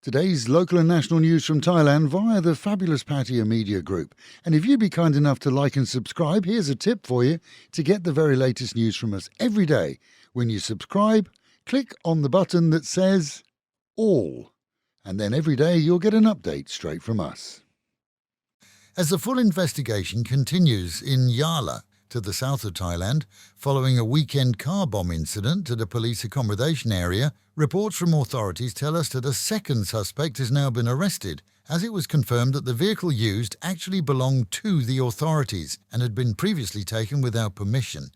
Today's local and national news from Thailand via the fabulous Pattaya Media Group. And if you'd be kind enough to like and subscribe, here's a tip for you to get the very latest news from us every day. When you subscribe, click on the button that says All. And then every day you'll get an update straight from us. As the full investigation continues in Yala, to the south of Thailand, following a weekend car bomb incident at a police accommodation area, reports from authorities tell us that a second suspect has now been arrested, as it was confirmed that the vehicle used actually belonged to the authorities and had been previously taken without permission.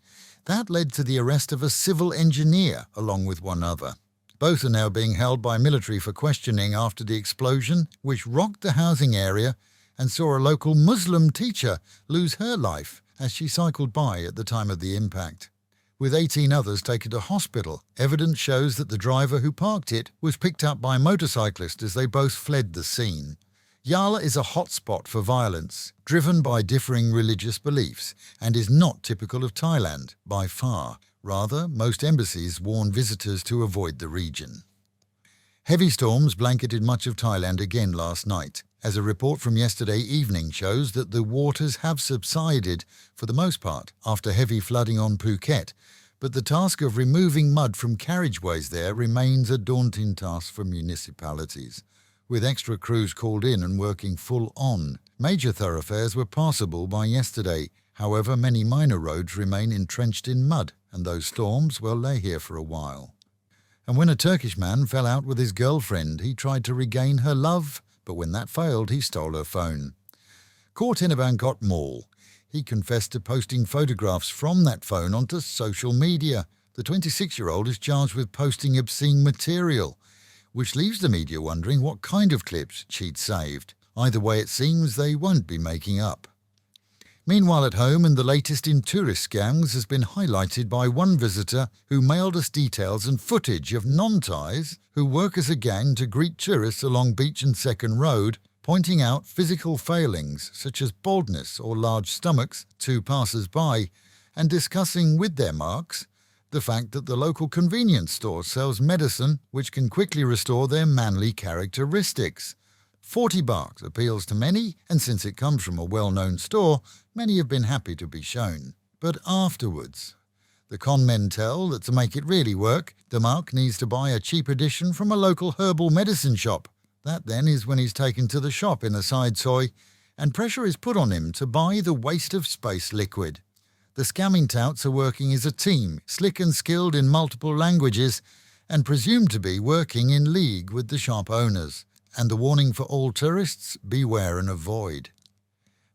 That led to the arrest of a civil engineer along with one other. Both are now being held by military for questioning after the explosion, which rocked the housing area and saw a local Muslim teacher lose her life as she cycled by at the time of the impact. With 18 others taken to hospital, evidence shows that the driver who parked it was picked up by a motorcyclist as they both fled the scene. Yala is a hotspot for violence, driven by differing religious beliefs, and is not typical of Thailand, by far. Rather, most embassies warn visitors to avoid the region. Heavy storms blanketed much of Thailand again last night, as a report from yesterday evening shows that the waters have subsided for the most part after heavy flooding on Phuket, but the task of removing mud from carriageways there remains a daunting task for municipalities. With extra crews called in and working full on, major thoroughfares were passable by yesterday. However, many minor roads remain entrenched in mud, and those storms will lay here for a while. And when a Turkish man fell out with his girlfriend, he tried to regain her love, but when that failed, he stole her phone. Caught in a Bangkok mall, he confessed to posting photographs from that phone onto social media. The 26-year-old is charged with posting obscene material, which leaves the media wondering what kind of clips she'd saved. Either way, it seems they won't be making up. Meanwhile, at home, and the latest in tourist scams has been highlighted by one visitor who mailed us details and footage of non-Thais who work as a gang to greet tourists along Beach and Second Road, pointing out physical failings such as baldness or large stomachs to passers-by, and discussing with their marks the fact that the local convenience store sells medicine which can quickly restore their manly characteristics. 40 baht appeals to many, and since it comes from a well-known store, many have been happy to be shown. But afterwards, the con men tell that to make it really work, the mark needs to buy a cheap edition from a local herbal medicine shop. That then is when he's taken to the shop in a side soy, and pressure is put on him to buy the waste of space liquid. The scamming touts are working as a team, slick and skilled in multiple languages, and presumed to be working in league with the shop owners. And the warning for all tourists, beware and avoid.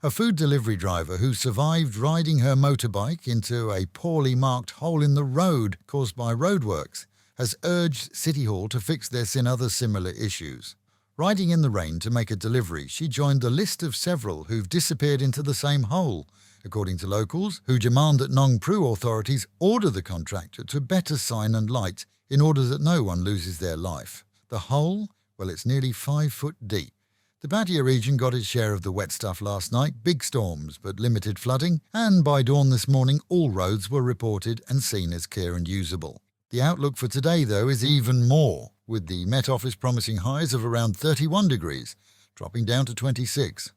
A food delivery driver who survived riding her motorbike into a poorly marked hole in the road caused by roadworks has urged City Hall to fix this and other similar issues. Riding in the rain to make a delivery, she joined the list of several who've disappeared into the same hole, according to locals, who demand that Nong Pru authorities order the contractor to better sign and light in order that no one loses their life. The hole? Well, it's nearly 5 foot deep. The Pattaya region got its share of the wet stuff last night, big storms but limited flooding, and by dawn this morning all roads were reported and seen as clear and usable. The outlook for today, though, is even more, with the Met Office promising highs of around 31 degrees, dropping down to 26.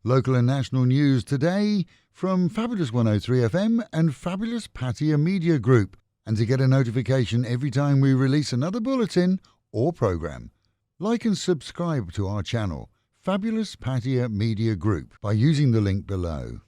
Local and national news today from Fabulous 103 FM and Fabulous Pattaya Media Group. And to get a notification every time we release another bulletin or program, like and subscribe to our channel, Fabulous Pattaya Media Group, by using the link below.